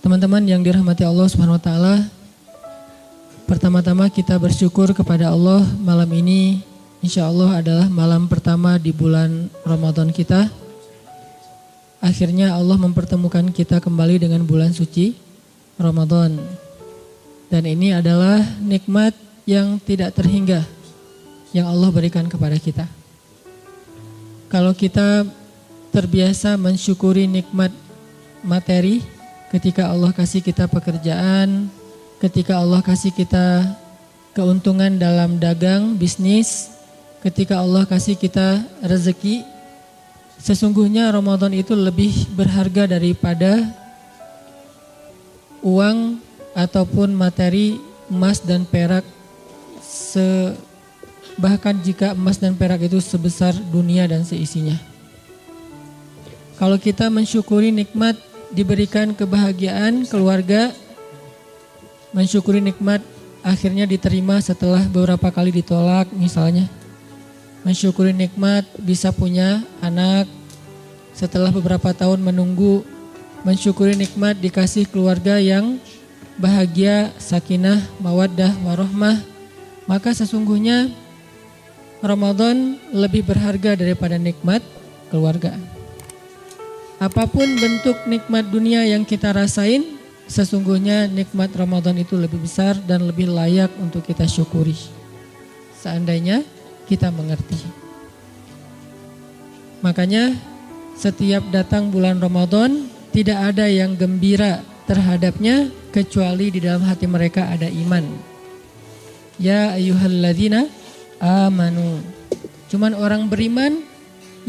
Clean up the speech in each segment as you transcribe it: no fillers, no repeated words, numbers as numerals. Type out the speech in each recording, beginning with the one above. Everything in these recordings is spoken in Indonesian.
Teman-teman yang dirahmati Allah Subhanahu wa taala, pertama-tama kita bersyukur kepada Allah. Malam ini insya Allah adalah malam pertama di bulan Ramadan kita. Akhirnya Allah mempertemukan kita kembali dengan bulan suci Ramadan. Dan ini adalah nikmat yang tidak terhingga yang Allah berikan kepada kita. Kalau kita terbiasa mensyukuri nikmat materi, ketika Allah kasih kita pekerjaan, ketika Allah kasih kita keuntungan dalam dagang, bisnis, ketika Allah kasih kita rezeki, sesungguhnya Ramadan itu lebih berharga daripada uang ataupun materi emas dan perak, bahkan jika emas dan perak itu sebesar dunia dan seisinya. Kalau kita mensyukuri nikmat diberikan kebahagiaan keluarga, mensyukuri nikmat akhirnya diterima setelah beberapa kali ditolak misalnya. Mensyukuri nikmat bisa punya anak setelah beberapa tahun menunggu. Mensyukuri nikmat dikasih keluarga yang bahagia, sakinah, mawaddah, warahmah. Maka sesungguhnya Ramadan lebih berharga daripada nikmat keluarga. Apapun bentuk nikmat dunia yang kita rasain, sesungguhnya nikmat Ramadan itu lebih besar dan lebih layak untuk kita syukuri. Seandainya kita mengerti. Makanya setiap datang bulan Ramadan, tidak ada yang gembira terhadapnya kecuali di dalam hati mereka ada iman. Ya ayyuhalladzina amanu. Cuman orang beriman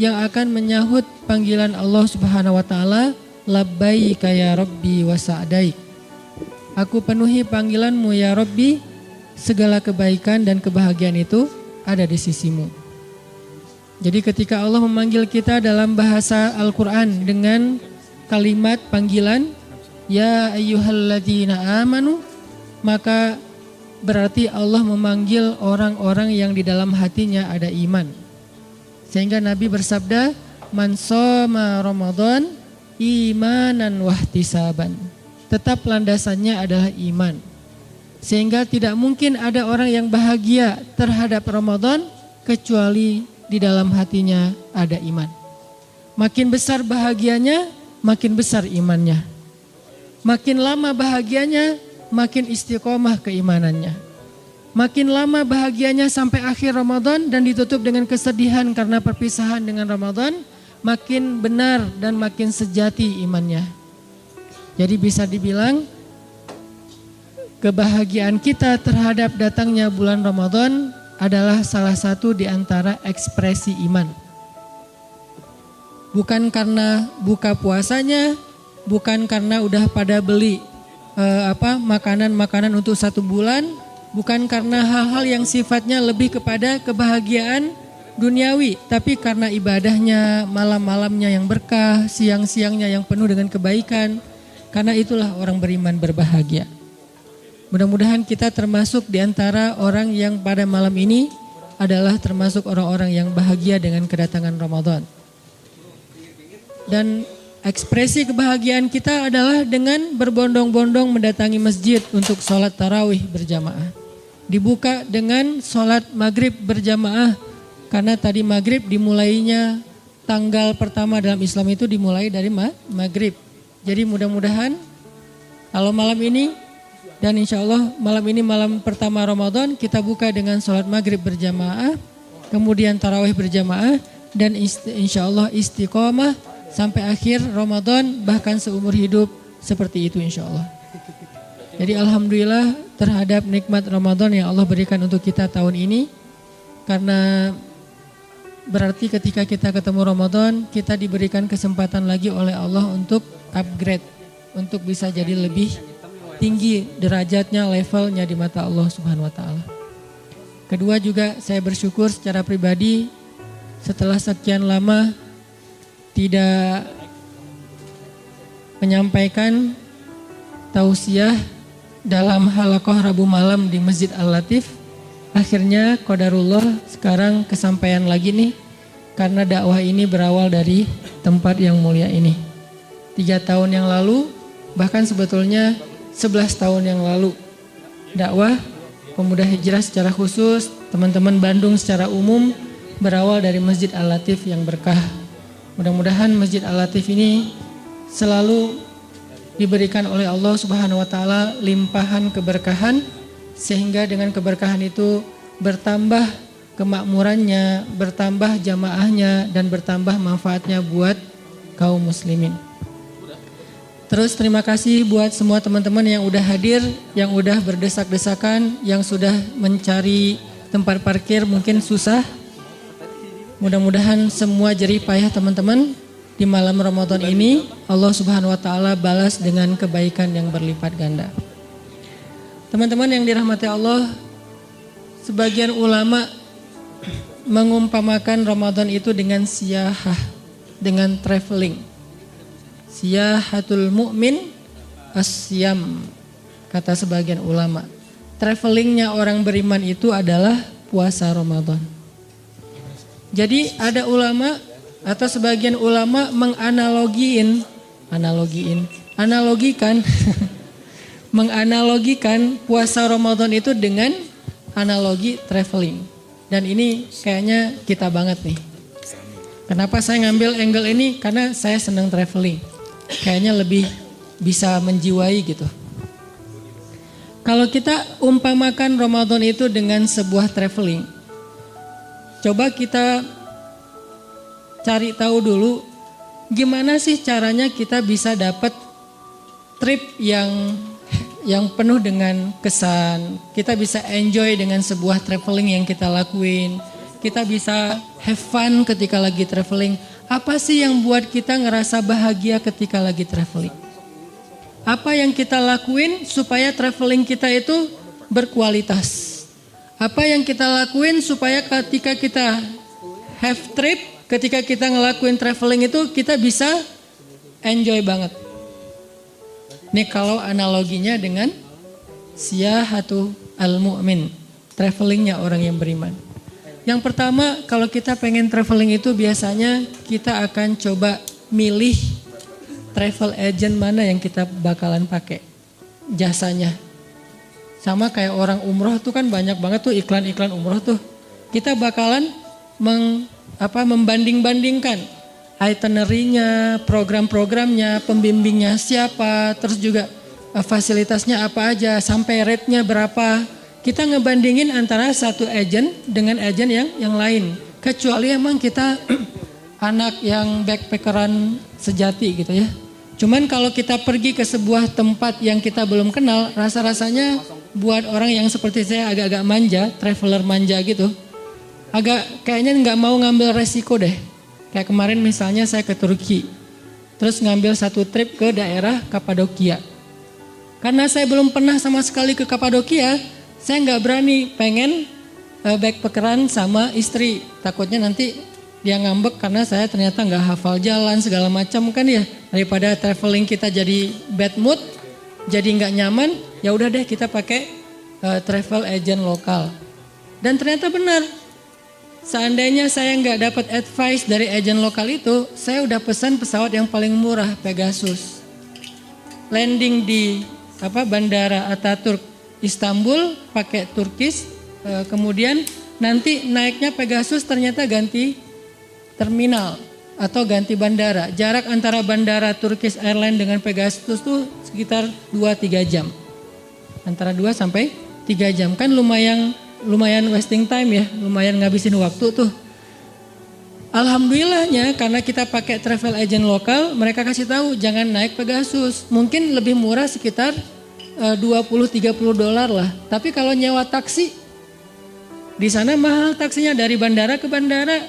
yang akan menyahut panggilan Allah Subhanahu wa taala, labbaika ya Rabbi wa sa'daik. Aku penuhi panggilanmu ya Rabbi, segala kebaikan dan kebahagiaan itu ada di sisimu. Jadi ketika Allah memanggil kita dalam bahasa Al-Quran dengan kalimat panggilan ya ayyuhalladzina amanu, maka berarti Allah memanggil orang-orang yang di dalam hatinya ada iman. Sehingga Nabi bersabda, man shoma Ramadan imanan wahtisaban. Tetap landasannya adalah iman. Sehingga tidak mungkin ada orang yang bahagia terhadap Ramadan kecuali di dalam hatinya ada iman. Makin besar bahagianya, makin besar imannya. Makin lama bahagianya, makin istiqomah keimanannya. Makin lama bahagianya sampai akhir Ramadan dan ditutup dengan kesedihan karena perpisahan dengan Ramadan, makin benar dan makin sejati imannya. Jadi bisa dibilang kebahagiaan kita terhadap datangnya bulan Ramadan adalah salah satu di antara ekspresi iman. Bukan karena buka puasanya, bukan karena udah pada beli makanan-makanan untuk 1 bulan, bukan karena hal-hal yang sifatnya lebih kepada kebahagiaan duniawi, tapi karena ibadahnya, malam-malamnya yang berkah, siang-siangnya yang penuh dengan kebaikan. Karena itulah orang beriman berbahagia. Mudah-mudahan kita termasuk di antara orang yang pada malam ini adalah termasuk orang-orang yang bahagia dengan kedatangan Ramadan. Dan ekspresi kebahagiaan kita adalah dengan berbondong-bondong mendatangi masjid untuk sholat tarawih berjamaah. Dibuka dengan sholat maghrib berjamaah, karena tadi maghrib dimulainya tanggal pertama dalam Islam itu dimulai dari maghrib. Jadi mudah-mudahan kalau malam ini dan insya Allah malam ini malam pertama Ramadan kita buka dengan sholat maghrib berjamaah, kemudian tarawih berjamaah, dan insya Allah istiqomah sampai akhir Ramadan, bahkan seumur hidup seperti itu insya Allah. Jadi alhamdulillah terhadap nikmat Ramadan yang Allah berikan untuk kita tahun ini. Karena berarti ketika kita ketemu Ramadan, kita diberikan kesempatan lagi oleh Allah untuk upgrade, untuk bisa jadi lebih tinggi derajatnya, levelnya di mata Allah Subhanahu wa taala. Kedua juga saya bersyukur secara pribadi setelah sekian lama tidak menyampaikan tausiah dalam halaqah Rabu malam di Masjid Al-Latif. Akhirnya qadarullah sekarang kesampaian lagi nih, karena dakwah ini berawal dari tempat yang mulia ini. 3 tahun yang lalu bahkan sebetulnya 11 tahun yang lalu. Dakwah pemuda hijrah secara khusus, teman-teman Bandung secara umum berawal dari Masjid Al-Latif yang berkah. Mudah-mudahan Masjid Al-Latif ini selalu diberikan oleh Allah Subhanahu wa taala limpahan keberkahan, sehingga dengan keberkahan itu bertambah kemakmurannya, bertambah jamaahnya, dan bertambah manfaatnya buat kaum muslimin. Terus terima kasih buat semua teman-teman yang udah hadir, yang udah berdesak-desakan, yang sudah mencari tempat parkir mungkin susah. Mudah-mudahan semua jerih payah teman-teman di malam Ramadan ini Allah Subhanahu wa taala balas dengan kebaikan yang berlipat ganda. Teman-teman yang dirahmati Allah, sebagian ulama mengumpamakan Ramadan itu dengan siyahah, dengan traveling. Siyahatul mu'min asyam, kata sebagian ulama. Travelingnya orang beriman itu adalah puasa Ramadan. Jadi ada ulama atau sebagian ulama menganalogikan puasa Ramadan itu dengan analogi traveling. Dan ini kayaknya kita banget nih. Kenapa saya ngambil angle ini? Karena saya senang traveling. Kayaknya lebih bisa menjiwai gitu. Kalau kita umpamakan Ramadan itu dengan sebuah traveling, coba kita cari tahu dulu gimana sih caranya kita bisa dapat trip yang penuh dengan kesan. Kita bisa enjoy dengan sebuah traveling yang kita lakuin. Kita bisa have fun ketika lagi traveling. Apa sih yang buat kita ngerasa bahagia ketika lagi traveling? Apa yang kita lakuin supaya traveling kita itu berkualitas? Apa yang kita lakuin supaya ketika kita have trip, ketika kita ngelakuin traveling itu kita bisa enjoy banget? Nih kalau analoginya dengan siyahatu al-mu'min, travelingnya orang yang beriman. Yang pertama, kalau kita pengen traveling itu biasanya kita akan coba milih travel agent mana yang kita bakalan pakai jasanya. Sama kayak orang umroh tuh kan banyak banget tuh iklan-iklan umroh tuh. Kita bakalan membanding-bandingkan itinerary-nya, program-programnya, pembimbingnya siapa, terus juga fasilitasnya apa aja, sampai rate-nya berapa. Kita ngebandingin antara satu agent dengan agent yang lain. Kecuali emang kita anak yang backpackeran sejati gitu ya. Cuman kalau kita pergi ke sebuah tempat yang kita belum kenal, rasa-rasanya buat orang yang seperti saya agak-agak manja, traveler manja gitu. Agak kayaknya nggak mau ngambil resiko deh. Kayak kemarin misalnya saya ke Turki, terus ngambil satu trip ke daerah Kapadokia. Karena saya belum pernah sama sekali ke Kapadokia, saya nggak berani pengen backpackeran sama istri. Takutnya nanti dia ngambek karena saya ternyata nggak hafal jalan segala macam kan ya. Daripada traveling kita jadi bad mood, jadi nggak nyaman, ya udah deh kita pakai travel agent lokal. Dan ternyata benar. Seandainya saya nggak dapat advice dari agen lokal itu, saya udah pesan pesawat yang paling murah, Pegasus. Landing di Bandara Ataturk Istanbul pakai Turkish, kemudian nanti naiknya Pegasus ternyata ganti terminal atau ganti bandara. Jarak antara bandara Turkish Airlines dengan Pegasus tuh sekitar 2-3 jam. Antara 2 sampai 3 jam, kan lumayan wasting time ya, lumayan ngabisin waktu tuh. Alhamdulillahnya karena kita pakai travel agent lokal, mereka kasih tahu jangan naik Pegasus. Mungkin lebih murah sekitar $20-30 lah. Tapi kalau nyewa taksi, di sana mahal taksinya dari bandara ke bandara.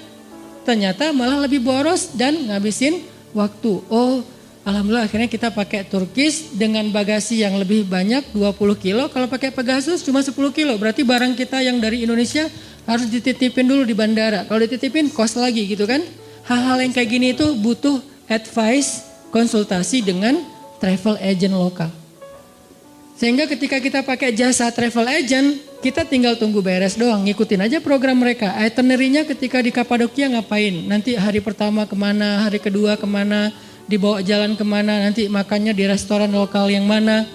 Ternyata malah lebih boros dan ngabisin waktu. Oh, alhamdulillah akhirnya kita pakai Turkish dengan bagasi yang lebih banyak 20 kilo. Kalau pakai Pegasus cuma 10 kilo. Berarti barang kita yang dari Indonesia harus dititipin dulu di bandara. Kalau dititipin cost lagi gitu kan. Hal-hal yang kayak gini itu butuh advice, konsultasi dengan travel agent lokal. Sehingga ketika kita pakai jasa travel agent, kita tinggal tunggu beres doang, ngikutin aja program mereka. Itinerary-nya ketika di Kapadokia ngapain, nanti hari pertama kemana, hari kedua kemana, dibawa jalan kemana, nanti makannya di restoran lokal yang mana.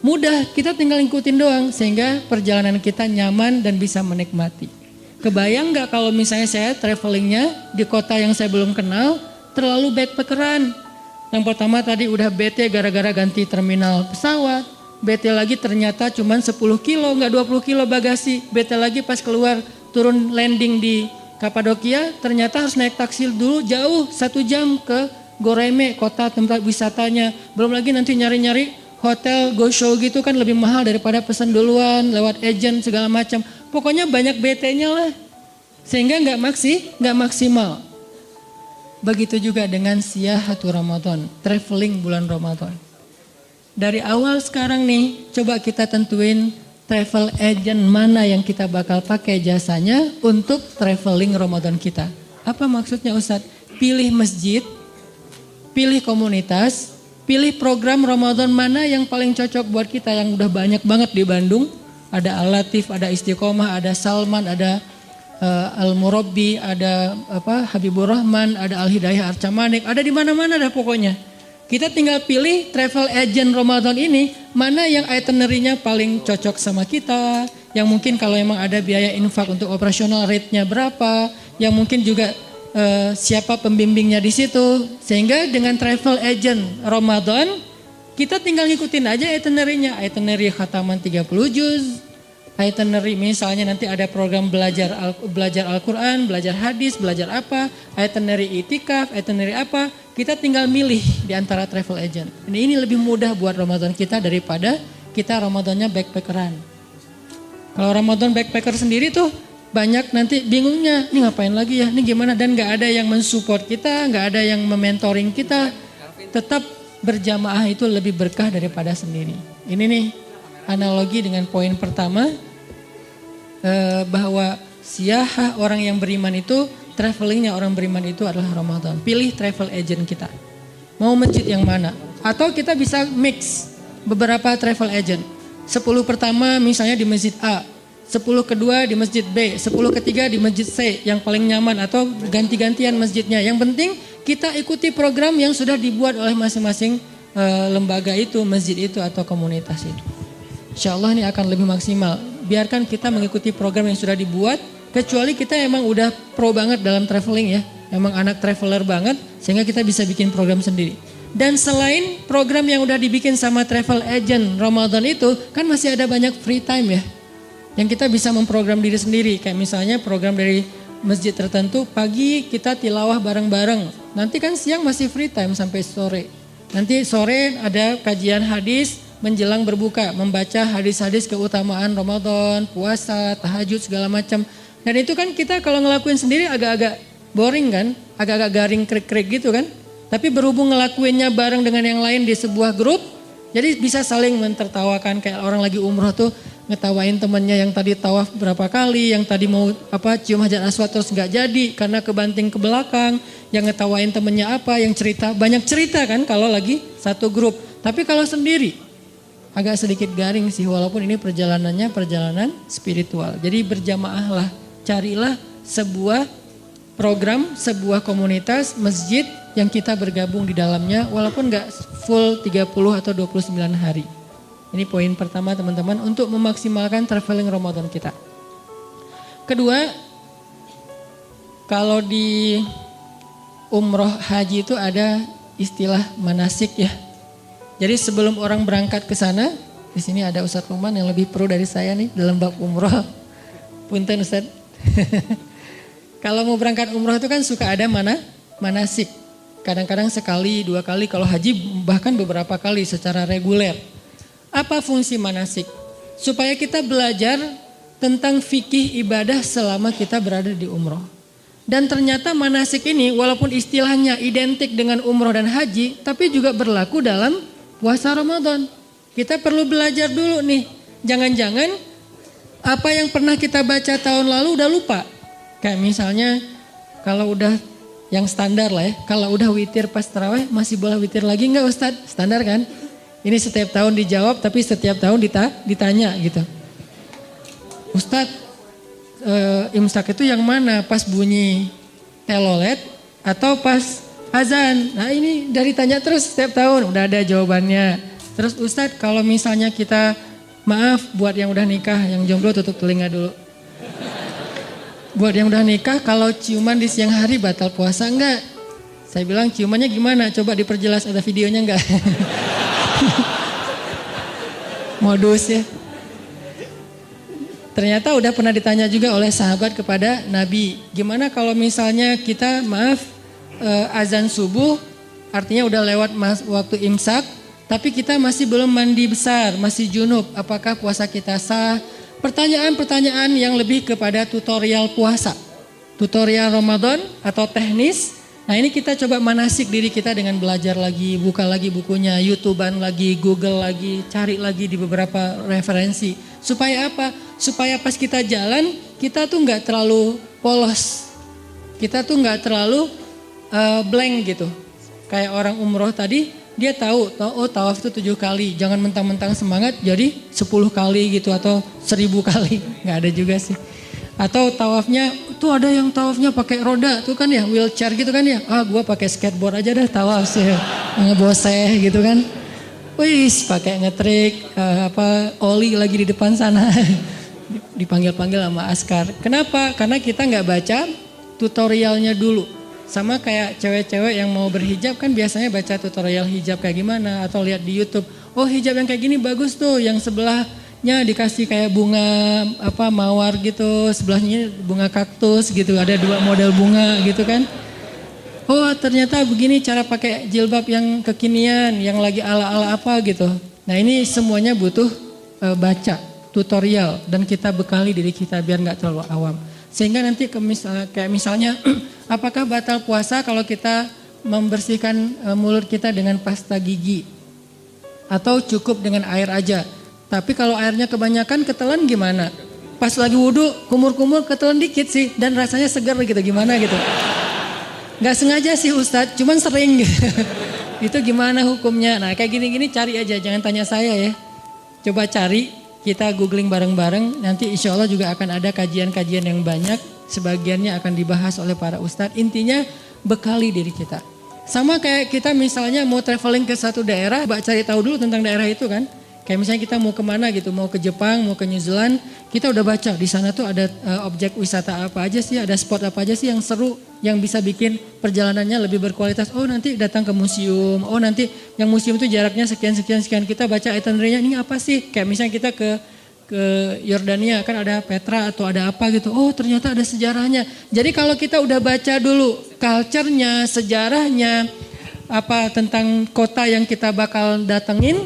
Mudah, kita tinggal ngikutin doang sehingga perjalanan kita nyaman dan bisa menikmati. Kebayang gak kalau misalnya saya travelingnya di kota yang saya belum kenal, terlalu backpackeran. Yang pertama tadi udah bete gara-gara ganti terminal pesawat. Bete lagi ternyata cuma 10 kilo, gak 20 kilo bagasi. Bete lagi pas keluar turun landing di Kapadokia, ternyata harus naik taksi dulu jauh 1 jam ke Goreme, kota tempat wisatanya. Belum lagi nanti nyari-nyari hotel go show gitu kan lebih mahal daripada pesan duluan lewat agent segala macam. Pokoknya banyak BT-nya lah. Sehingga nggak maksimal. Begitu juga dengan siyahatu Ramadan, traveling bulan Ramadan. Dari awal sekarang nih, coba kita tentuin travel agent mana yang kita bakal pakai jasanya untuk traveling Ramadan kita. Apa maksudnya Ustadz? Pilih masjid, pilih komunitas, pilih program Ramadan mana yang paling cocok buat kita yang udah banyak banget di Bandung. Ada Al-Latif, ada Istiqomah, ada Salman, ada Al-Murabbi, ada Habibur Rahman, ada Al-Hidayah Arcamanik, ada di mana-mana dah pokoknya. Kita tinggal pilih travel agent Ramadan ini mana yang itinerary-nya paling cocok sama kita, yang mungkin kalau emang ada biaya infak untuk operasional rate-nya berapa, yang mungkin juga siapa pembimbingnya di situ. Sehingga dengan travel agent Ramadan kita tinggal ngikutin aja itinerary-nya, itinerary khataman 30 juz, itinerary misalnya nanti ada program belajar Al-Quran, belajar hadis, belajar apa, itinerary itikaf, itinerary apa, kita tinggal milih di antara travel agent. Ini lebih mudah buat Ramadan kita daripada kita Ramadannya backpackeran. Kalau Ramadan backpacker sendiri tuh banyak nanti bingungnya, ini ngapain lagi ya, ini gimana, dan gak ada yang mensupport kita, gak ada yang mementoring kita. Tetap berjamaah itu lebih berkah daripada sendiri. Ini nih analogi dengan poin pertama, bahwa siyahah orang yang beriman itu, travelingnya orang beriman itu adalah Ramadan. Pilih travel agent kita. Mau masjid yang mana? Atau kita bisa mix beberapa travel agent. 10 pertama misalnya di masjid A, 10 kedua di masjid B, 10 ketiga di masjid C yang paling nyaman, atau ganti-gantian masjidnya. Yang penting kita ikuti program yang sudah dibuat oleh masing-masing lembaga itu, masjid itu atau komunitas itu. Insya Allah ini akan lebih maksimal. Biarkan kita mengikuti program yang sudah dibuat, kecuali kita emang udah pro banget dalam traveling ya, emang anak traveler banget, sehingga kita bisa bikin program sendiri. Dan selain program yang udah dibikin sama travel agent Ramadan itu, kan masih ada banyak free time ya, yang kita bisa memprogram diri sendiri. Kayak misalnya program dari masjid tertentu, pagi kita tilawah bareng-bareng, nanti kan siang masih free time sampai sore. Nanti sore ada kajian hadis, menjelang berbuka, membaca hadis-hadis keutamaan Ramadan, puasa, tahajud segala macam. Dan itu kan kita kalau ngelakuin sendiri agak-agak boring kan, agak-agak garing krik-krik gitu kan. Tapi berhubung ngelakuinnya bareng dengan yang lain di sebuah grup, jadi bisa saling mentertawakan. Kayak orang lagi umroh tuh ngetawain temennya yang tadi tawaf berapa kali, yang tadi mau cium hajar aswad terus nggak jadi karena kebanting ke belakang, yang ngetawain temennya apa, yang cerita, banyak cerita kan kalau lagi satu grup. Tapi kalau sendiri agak sedikit garing sih, walaupun ini perjalanannya perjalanan spiritual. Jadi berjamaah lah, carilah sebuah program, sebuah komunitas, masjid yang kita bergabung di dalamnya, walaupun gak full 30 atau 29 hari. Ini poin pertama teman-teman, untuk memaksimalkan traveling Ramadan kita. Kedua, kalau di umroh haji itu ada istilah manasik ya. Jadi sebelum orang berangkat ke sana, di sini ada Ustadz Luman yang lebih pro dari saya nih dalam bab umroh. Punten Ustadz. Kalau mau berangkat umroh itu kan suka ada manasik. Kadang-kadang sekali, 2 kali, kalau haji bahkan beberapa kali secara reguler. Apa fungsi manasik? Supaya kita belajar tentang fikih ibadah selama kita berada di umroh. Dan ternyata manasik ini walaupun istilahnya identik dengan umroh dan haji, tapi juga berlaku dalam puasa Ramadan. Kita perlu belajar dulu nih. Jangan-jangan apa yang pernah kita baca tahun lalu udah lupa. Kayak misalnya kalau udah yang standar lah ya, kalau udah witir pas tarawih masih boleh witir lagi enggak Ustadz? Standar kan? Ini setiap tahun dijawab tapi setiap tahun ditanya gitu. Ustadz, imsak itu yang mana? Pas bunyi telolet atau pas azan. Nah ini dari tanya terus setiap tahun udah ada jawabannya. Terus Ustadz kalau misalnya kita, maaf buat yang udah nikah, yang jomblo tutup telinga dulu. Buat yang udah nikah kalau ciuman di siang hari batal puasa enggak? Saya bilang ciumannya gimana? Coba diperjelas, ada videonya enggak? Modus ya. Ternyata udah pernah ditanya juga oleh sahabat kepada Nabi. Gimana kalau misalnya kita azan subuh artinya udah lewat waktu imsak. Tapi kita masih belum mandi besar, masih junub. Apakah puasa kita sah? Pertanyaan-pertanyaan yang lebih kepada tutorial puasa. Tutorial Ramadan atau teknis. Nah ini kita coba manasik diri kita dengan belajar lagi, buka lagi bukunya, YouTubean lagi, Google lagi, cari lagi di beberapa referensi. Supaya apa? Supaya pas kita jalan, kita tuh nggak terlalu polos. Kita tuh nggak terlalu blank gitu. Kayak orang umroh tadi, dia tahu, oh tawaf itu 7 kali. Jangan mentang-mentang semangat jadi 10 kali gitu atau 1000 kali. Nggak ada juga sih. Atau tawafnya, tuh ada yang tawafnya pakai roda tuh kan ya, wheelchair gitu kan ya. Gua pakai skateboard aja dah tawaf sih. Ngeboseh gitu kan. Wis pakai ngetrik, oli lagi di depan sana. Dipanggil-panggil sama askar. Kenapa? Karena kita nggak baca tutorialnya dulu. Sama kayak cewek-cewek yang mau berhijab kan biasanya baca tutorial hijab kayak gimana atau lihat di YouTube. Oh hijab yang kayak gini bagus tuh, yang sebelahnya dikasih kayak bunga mawar gitu, sebelahnya bunga kaktus gitu, ada 2 model bunga gitu kan. Oh ternyata begini cara pakai jilbab yang kekinian, yang lagi ala-ala apa gitu. Nah ini semuanya butuh baca tutorial dan kita bekali diri kita biar nggak terlalu awam. Sehingga nanti kayak misalnya apakah batal puasa kalau kita membersihkan mulut kita dengan pasta gigi atau cukup dengan air aja. Tapi kalau airnya kebanyakan ketelan gimana? Pas lagi wudhu kumur-kumur ketelan dikit sih dan rasanya segar gitu gimana gitu. Gak sengaja sih Ustadz, cuman sering gitu. Itu gimana hukumnya? Nah kayak gini-gini cari aja, jangan tanya saya ya. Coba cari. Kita googling bareng-bareng, nanti insya Allah juga akan ada kajian-kajian yang banyak. Sebagiannya akan dibahas oleh para ustadz. Intinya bekali diri kita. Sama kayak kita misalnya mau traveling ke satu daerah, cari tahu dulu tentang daerah itu kan. Kayak misalnya kita mau kemana gitu, mau ke Jepang, mau ke New Zealand, kita udah baca di sana tuh ada objek wisata apa aja sih, ada spot apa aja sih yang seru, yang bisa bikin perjalanannya lebih berkualitas. Oh nanti datang ke museum, oh nanti yang museum tuh jaraknya sekian, kita baca itinerary-nya ini apa sih? Kayak misalnya kita ke Yordania kan ada Petra atau ada apa gitu, oh ternyata ada sejarahnya. Jadi kalau kita udah baca dulu culture-nya, sejarahnya, apa tentang kota yang kita bakal datengin,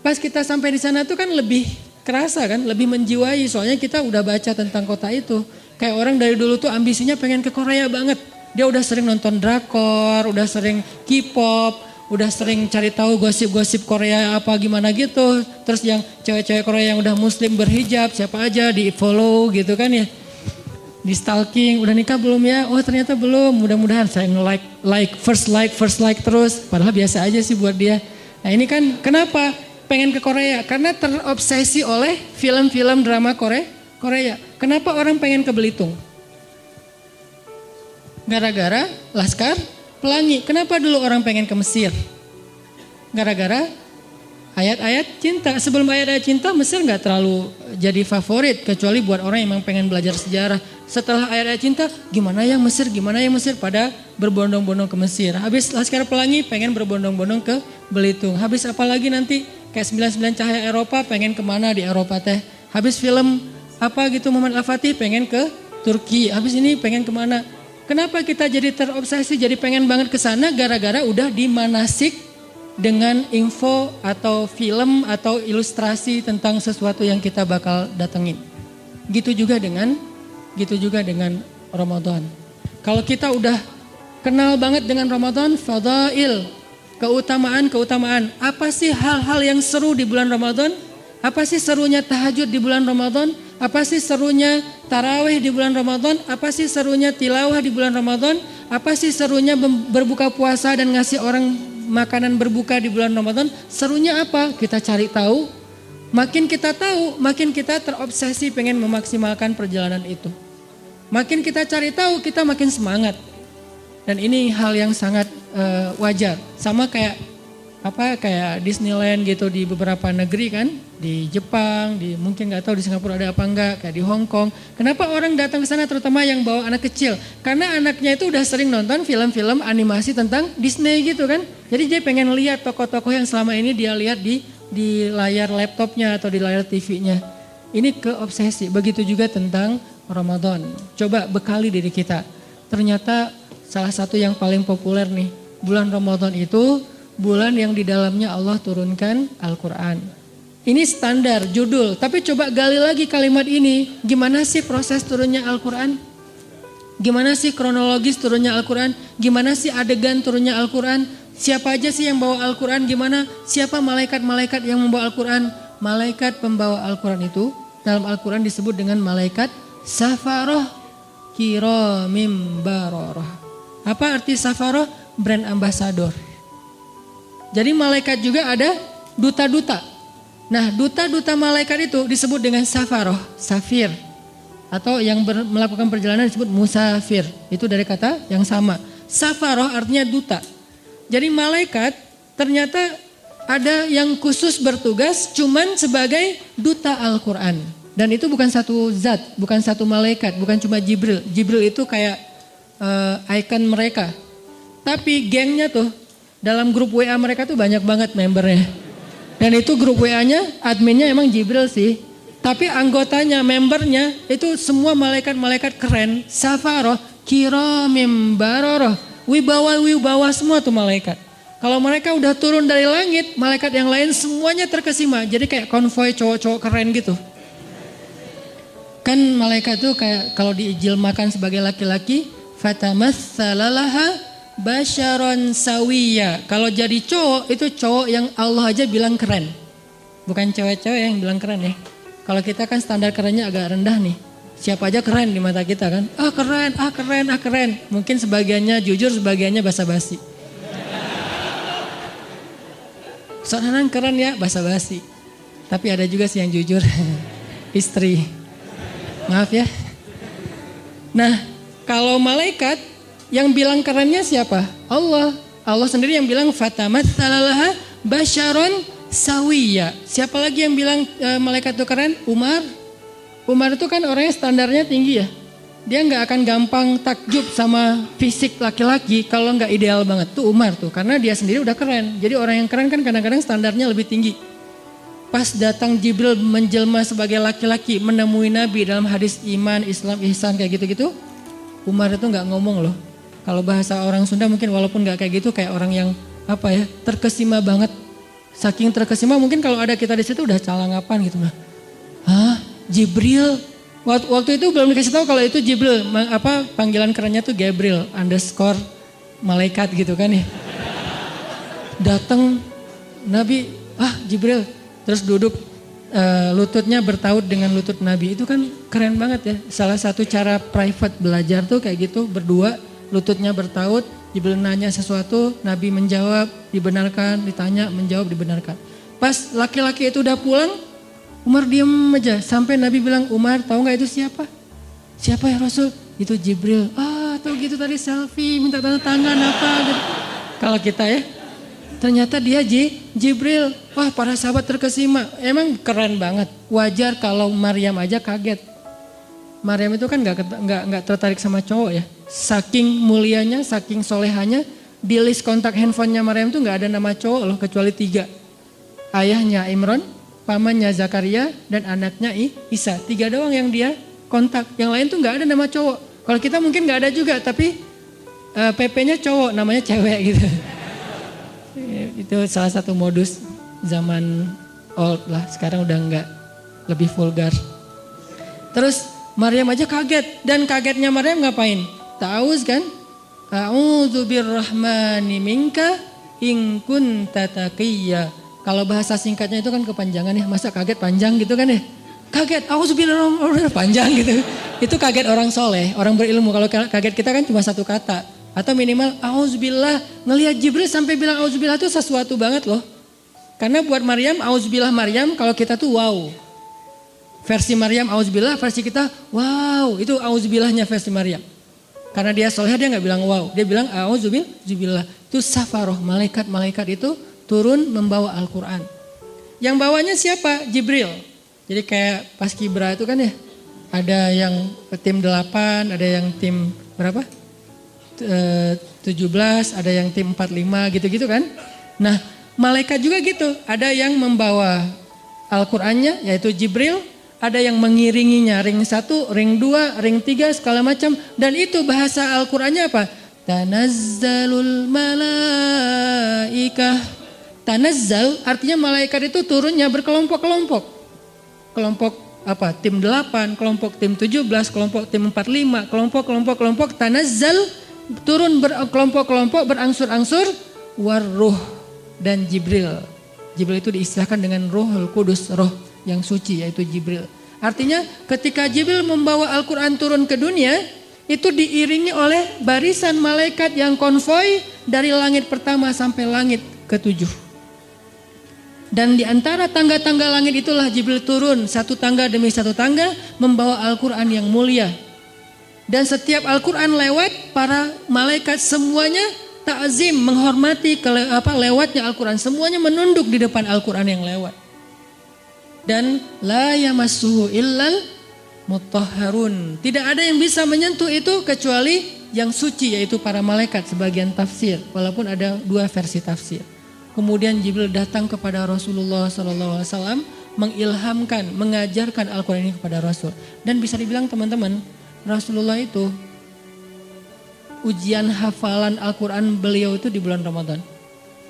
pas kita sampai di sana tuh kan lebih kerasa kan, lebih menjiwai soalnya kita udah baca tentang kota itu. Kayak orang dari dulu tuh ambisinya pengen ke Korea banget. Dia udah sering nonton drakor, udah sering K-pop, udah sering cari tahu gosip-gosip Korea apa gimana gitu. Terus yang cewek-cewek Korea yang udah muslim berhijab siapa aja di follow gitu kan ya. Di stalking, udah nikah belum ya? Oh ternyata belum, mudah-mudahan saya nge-like, first like terus. Padahal biasa aja sih buat dia. Nah ini kan kenapa? Pengen ke Korea karena terobsesi oleh film-film drama Korea. Kenapa orang pengen ke Belitung? Gara-gara Laskar Pelangi. Kenapa dulu orang pengen ke Mesir? Gara-gara ayat-ayat cinta. Sebelum ayat-ayat cinta Mesir nggak terlalu jadi favorit kecuali buat orang yang memang pengen belajar sejarah. Setelah ayat-ayat cinta, gimana yang Mesir pada berbondong-bondong ke Mesir. Habis Laskar Pelangi pengen berbondong-bondong ke Belitung. Habis apa lagi nanti? Kayak 99 Cahaya Eropa pengen kemana di Eropa teh. Habis film apa gitu Muhammad Al-Fatih pengen ke Turki. Habis ini pengen kemana. Kenapa kita jadi terobsesi jadi pengen banget ke sana gara-gara udah dimanasik dengan info atau film atau ilustrasi tentang sesuatu yang kita bakal datengin. Gitu juga dengan Ramadan. Kalau kita udah kenal banget dengan Ramadan, fadail, keutamaan. Apa sih hal-hal yang seru di bulan Ramadan? Apa sih serunya tahajud di bulan Ramadan? Apa sih serunya tarawih di bulan Ramadan? Apa sih serunya tilawah di bulan Ramadan? Apa sih serunya berbuka puasa dan ngasih orang makanan berbuka di bulan Ramadan? Serunya apa? Kita cari tahu. Makin kita tahu, makin kita terobsesi pengen memaksimalkan perjalanan itu. Makin kita cari tahu, kita makin semangat. Dan ini hal yang sangat wajar. Sama kayak Disneyland gitu di beberapa negeri kan, di Jepang, mungkin nggak tahu di Singapura ada apa enggak, kayak di Hong Kong. Kenapa orang datang ke sana terutama yang bawa anak kecil? Karena anaknya itu udah sering nonton film-film animasi tentang Disney gitu kan. Jadi dia pengen lihat tokoh-tokoh yang selama ini dia lihat di layar laptopnya atau di layar TV-nya. Ini keobsesi. Begitu juga tentang Ramadan. Coba bekali diri kita. Ternyata salah satu yang paling populer nih, bulan Ramadan itu bulan yang di dalamnya Allah turunkan Al-Quran. Ini standar judul, tapi coba gali lagi kalimat ini. Gimana sih proses turunnya Al-Quran? Gimana sih kronologis turunnya Al-Quran? Gimana sih adegan turunnya Al-Quran? Siapa aja sih yang bawa Al-Quran? Gimana? Siapa malaikat-malaikat yang membawa Al-Quran? Malaikat pembawa Al-Quran itu dalam Al-Quran disebut dengan malaikat safaroh kiramim baroroh. Apa arti safaroh? Brand ambassador. Jadi malaikat juga ada duta-duta. Nah, duta-duta malaikat itu disebut dengan safaroh, safir. Atau yang melakukan perjalanan disebut musafir. Itu dari kata yang sama. Safaroh artinya duta. Jadi malaikat ternyata ada yang khusus bertugas cuman sebagai duta Al-Quran. Dan itu bukan satu zat, bukan satu malaikat, bukan cuma Jibril. Jibril itu kayak icon mereka. Tapi gengnya tuh, dalam grup WA mereka tuh banyak banget membernya. Dan itu grup WA-nya, adminnya emang Jibril sih. Tapi anggotanya, membernya itu semua malaikat-malaikat keren. Safaroh, kiramim baroroh. Wibawa semua tuh malaikat. Kalau mereka udah turun dari langit, malaikat yang lain semuanya terkesima. Jadi kayak konvoi cowok-cowok keren gitu. Kan malaikat tuh kayak kalau diijilmakan sebagai laki-laki, fatamatsalalaha basyaron sawiya. Kalau jadi cowok itu cowok yang Allah aja bilang keren. Bukan cewek-cewek yang bilang keren ya. Kalau kita kan standar kerennya agak rendah nih. Siapa aja keren di mata kita kan. Keren. Mungkin sebagiannya jujur, sebagiannya basa-basi. Soalnya keren ya, basa-basi. Tapi ada juga sih yang jujur. Istri. Maaf ya. Nah, kalau malaikat yang bilang kerennya siapa? Allah. Allah sendiri yang bilang fatamatsalalaha basyaron sawiya. Siapa lagi yang bilang malaikat itu keren? Umar. Umar itu kan orangnya standarnya tinggi ya. Dia nggak akan gampang takjub sama fisik laki-laki kalau nggak ideal banget. Tuh Umar tuh, karena dia sendiri udah keren. Jadi orang yang keren kan kadang-kadang standarnya lebih tinggi. Pas datang Jibril menjelma sebagai laki-laki menemui Nabi dalam hadis iman, Islam, ihsan kayak gitu-gitu. Umar itu nggak ngomong loh. Kalau bahasa orang Sunda mungkin walaupun nggak kayak gitu, kayak orang yang terkesima banget. Saking terkesima mungkin kalau ada kita di situ udah calangapan gitu lah. Jibril. Waktu itu belum dikasih tahu kalau itu Jibril. Panggilan kerennya tuh Gabriel _ malaikat gitu kan ya. Datang Nabi, Jibril. Terus duduk lututnya bertaut dengan lutut Nabi. Itu kan keren banget ya. Salah satu cara private belajar tuh kayak gitu, berdua. Lututnya bertaut, Jibril nanya sesuatu, Nabi menjawab, dibenarkan, ditanya, menjawab, dibenarkan. Pas laki-laki itu udah pulang, Umar diem aja. Sampai Nabi bilang, Umar tahu gak itu siapa? Siapa ya Rasul? Itu Jibril. Tahu gitu tadi selfie, minta tanda tangan apa gitu. Kalau kita ya, ternyata dia Jibril. Wah, para sahabat terkesima. Emang keren banget. Wajar kalau Maryam aja kaget. Maryam itu kan nggak tertarik sama cowok ya. Saking mulianya, saking solehanya, di list kontak handphonenya Maryam itu nggak ada nama cowok loh kecuali 3. Ayahnya Imran, pamannya Zakaria, dan anaknya Isa. 3 doang yang dia kontak. Yang lain tuh nggak ada nama cowok. Kalau kita mungkin nggak ada juga, tapi PP-nya cowok, namanya cewek gitu. Itu salah satu modus zaman old lah. Sekarang udah nggak, lebih vulgar. Terus Maryam aja kaget, dan kagetnya Maryam ngapain? Ta'awuz kan? A'udzu birrahmani minka in kunta taqiyya. Kalau bahasa singkatnya itu kan kepanjangan ya, masa kaget panjang gitu kan ya? Kaget, a'udzubillahi panjang gitu. Itu kaget orang soleh, orang berilmu. Kalau kaget kita kan cuma satu kata. Atau minimal a'udzubillah. Ngelihat Jibril sampai bilang a'udzubillah itu sesuatu banget loh. Karena buat Maryam, a'udzubillah Maryam, kalau kita tuh wow. Versi Maryam auzubillah, versi kita wow, itu auzubillahnya versi Maryam. Karena dia soleh dia nggak bilang wow, dia bilang auzubillah. Itu safaroh, malaikat-malaikat itu turun membawa Al-Quran. Yang bawanya siapa? Jibril. Jadi kayak Paskibra itu kan ya, ada yang tim 8, ada yang tim berapa? 17, ada yang tim 45 gitu-gitu kan. Nah malaikat juga gitu, ada yang membawa Al-Qurannya yaitu Jibril, ada yang mengiringinya ring 1, ring 2, ring 3 segala macam. Dan itu bahasa Al-Qurannya apa? Tanazzalul malaikah. Tanazzal artinya malaikat itu turunnya berkelompok-kelompok. Kelompok apa? Tim 8, kelompok tim 17, kelompok tim 45, kelompok tanazzal turun berkelompok-kelompok berangsur-angsur warruh dan Jibril. Jibril itu diistilahkan dengan Ruhul Kudus, roh yang suci yaitu Jibril. Artinya ketika Jibril membawa Al-Quran turun ke dunia, itu diiringi oleh barisan malaikat yang konvoi dari langit pertama sampai langit ke-7. Dan di antara tangga-tangga langit itulah Jibril turun satu tangga demi satu tangga membawa Al-Quran yang mulia. Dan setiap Al-Quran lewat, para malaikat semuanya ta'zim, menghormati lewatnya Al-Quran. Semuanya menunduk di depan Al-Quran yang lewat. Dan la yamassuhu illal mutahharun. Tidak ada yang bisa menyentuh itu kecuali yang suci, yaitu para malaikat sebagian tafsir. Walaupun ada dua versi tafsir. Kemudian Jibril datang kepada Rasulullah SAW, mengilhamkan, mengajarkan Al-Quran ini kepada Rasul. Dan bisa dibilang teman-teman, Rasulullah itu ujian hafalan Al-Quran beliau itu di bulan Ramadan.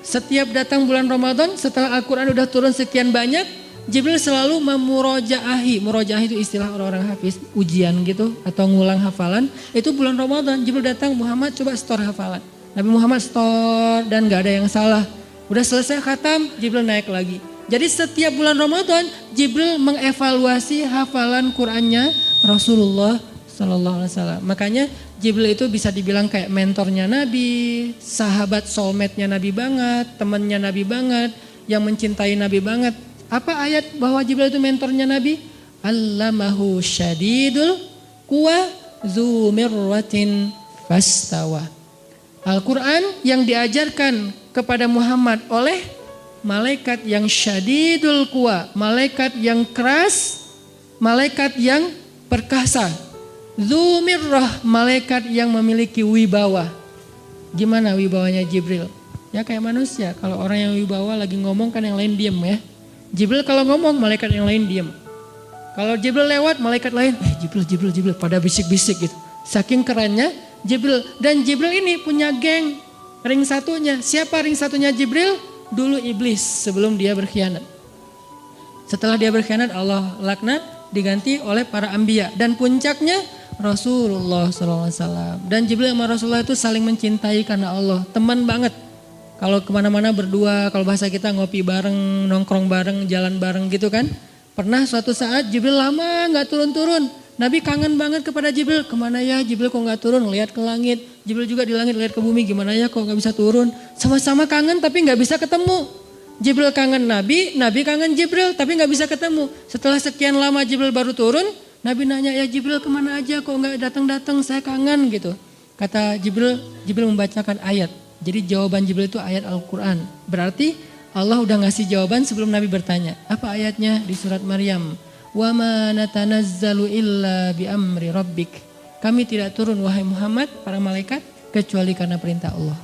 Setiap datang bulan Ramadan, setelah Al-Quran udah turun sekian banyak, Jibril selalu memurojaahi. Murojaahi itu istilah orang-orang hafiz, ujian gitu atau ngulang hafalan. Itu bulan Ramadan, Jibril datang, Muhammad coba store hafalan. Nabi Muhammad store dan gak ada yang salah. Udah selesai khatam, Jibril naik lagi. Jadi setiap bulan Ramadan, Jibril mengevaluasi hafalan Qur'annya Rasulullah Sallallahu Alaihi Wasallam. Makanya Jibril itu bisa dibilang kayak mentornya Nabi, sahabat soulmate-nya Nabi banget, temannya Nabi banget, yang mencintai Nabi banget. Apa ayat bahwa Jibril itu mentornya Nabi? Allamahu syadidul quwa dzu mirratin fastawa. Al-Quran yang diajarkan kepada Muhammad oleh malaikat yang syadidul quwa, malaikat yang keras, malaikat yang perkasa. Dzu mirrah, malaikat yang memiliki wibawa. Gimana wibawanya Jibril? Ya kayak manusia, kalau orang yang wibawa lagi ngomong kan yang lain diem ya. Jibril kalau ngomong, malaikat yang lain diam. Kalau Jibril lewat, malaikat lain, Jibril, pada bisik-bisik gitu. Saking kerennya Jibril. Dan Jibril ini punya geng, ring satunya. Siapa ring satunya Jibril? Dulu iblis sebelum dia berkhianat. Setelah dia berkhianat, Allah laknat, diganti oleh para anbiya. Dan puncaknya Rasulullah SAW. Dan Jibril sama Rasulullah itu saling mencintai karena Allah. Teman banget. Kalau kemana-mana berdua, kalau bahasa kita ngopi bareng, nongkrong bareng, jalan bareng gitu kan. Pernah suatu saat Jibril lama gak turun-turun. Nabi kangen banget kepada Jibril. Kemana ya Jibril kok gak turun, lihat ke langit. Jibril juga di langit lihat ke bumi, gimana ya kok gak bisa turun. Sama-sama kangen tapi gak bisa ketemu. Jibril kangen Nabi, Nabi kangen Jibril tapi gak bisa ketemu. Setelah sekian lama Jibril baru turun, Nabi nanya, ya Jibril kemana aja kok gak datang-datang, saya kangen gitu. Kata Jibril membacakan ayat. Jadi jawaban Jibril itu ayat Al-Quran. Berarti Allah udah ngasih jawaban sebelum Nabi bertanya. Apa ayatnya? Di surat Maryam. Wa ma natanazzalu illa bi amri rabbik. Kami tidak turun wahai Muhammad, para malaikat, kecuali karena perintah Allah.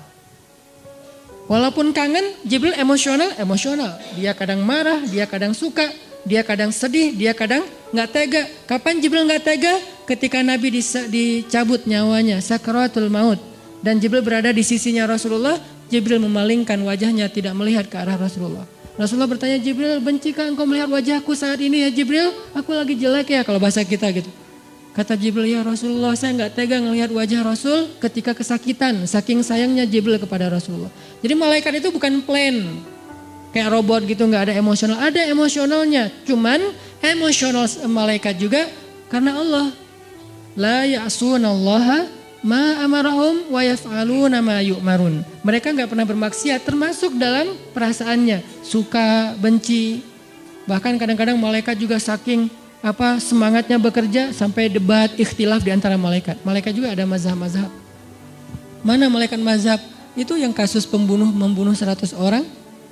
Walaupun kangen, Jibril emosional. Dia kadang marah, dia kadang suka, dia kadang sedih, dia kadang gak tega. Kapan Jibril gak tega? Ketika Nabi dicabut nyawanya, sakaratul maut. Dan Jibril berada di sisinya Rasulullah, Jibril memalingkan wajahnya tidak melihat ke arah Rasulullah. Rasulullah bertanya, Jibril, bencikah engkau melihat wajahku saat ini ya Jibril? Aku lagi jelek ya kalau bahasa kita gitu. Kata Jibril, ya Rasulullah, saya gak tega ngelihat wajah Rasul ketika kesakitan. Saking sayangnya Jibril kepada Rasulullah. Jadi malaikat itu bukan plain, kayak robot gitu, gak ada emosional. Ada emosionalnya, cuman emosional malaikat juga karena Allah. La ya'sunallaha ma amarahum wa yaf'aluna ma yu'marun. Mereka enggak pernah bermaksiat, termasuk dalam perasaannya, suka, benci. Bahkan kadang-kadang malaikat juga saking semangatnya bekerja sampai debat, ikhtilaf di antara malaikat. Malaikat juga ada mazhab-mazhab. Mana malaikat mazhab Itu yang kasus membunuh 100 orang.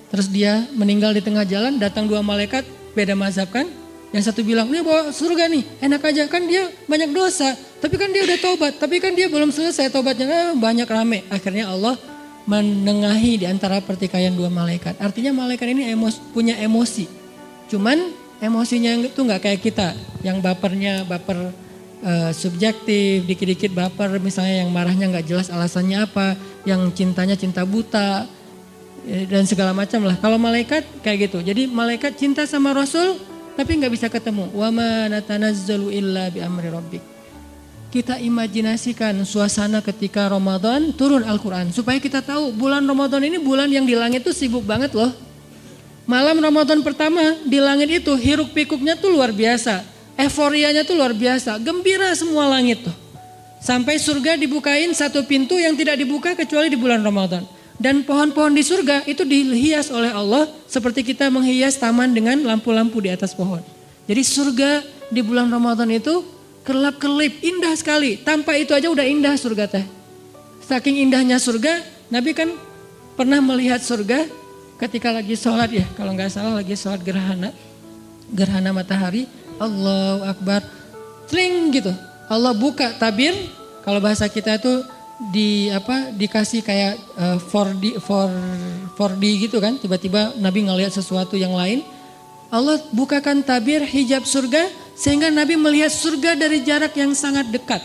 Terus dia meninggal di tengah jalan, datang 2 malaikat, beda mazhab kan. Yang satu bilang, ini bawa surga nih, enak aja. Kan dia banyak dosa, tapi kan dia udah tobat. Tapi kan dia belum selesai tobatnya, banyak rame. Akhirnya Allah menengahi di antara pertikaian 2 malaikat. Artinya malaikat ini punya emosi. Cuman emosinya itu gak kayak kita. Yang baper subjektif, dikit-dikit baper. Misalnya yang marahnya gak jelas alasannya apa. Yang cintanya cinta buta. Dan segala macam lah. Kalau malaikat kayak gitu. Jadi malaikat cinta sama Rasul tapi gak bisa ketemu. Wa ma natanazzalu illa bi amri rabbik. Kita imajinasikan suasana ketika Ramadan turun Al-Quran. Supaya kita tahu bulan Ramadan ini bulan yang di langit tuh sibuk banget loh. Malam Ramadan pertama di langit itu hiruk pikuknya tuh luar biasa. Euforianya tuh luar biasa. Gembira semua langit tuh. Sampai surga dibukain satu pintu yang tidak dibuka kecuali di bulan Ramadan. Dan pohon-pohon di surga itu dihias oleh Allah seperti kita menghias taman dengan lampu-lampu di atas pohon. Jadi surga di bulan Ramadan itu kelap-kelip, indah sekali. Tanpa itu aja udah indah surga teh. Saking indahnya surga, Nabi kan pernah melihat surga ketika lagi sholat ya. Kalau nggak salah lagi sholat gerhana matahari. Allahu Akbar, sling gitu. Allah buka tabir, kalau bahasa kita itu dikasih kayak 4D gitu kan. Tiba-tiba Nabi ngelihat sesuatu yang lain. Allah bukakan tabir hijab surga sehingga Nabi melihat surga dari jarak yang sangat dekat.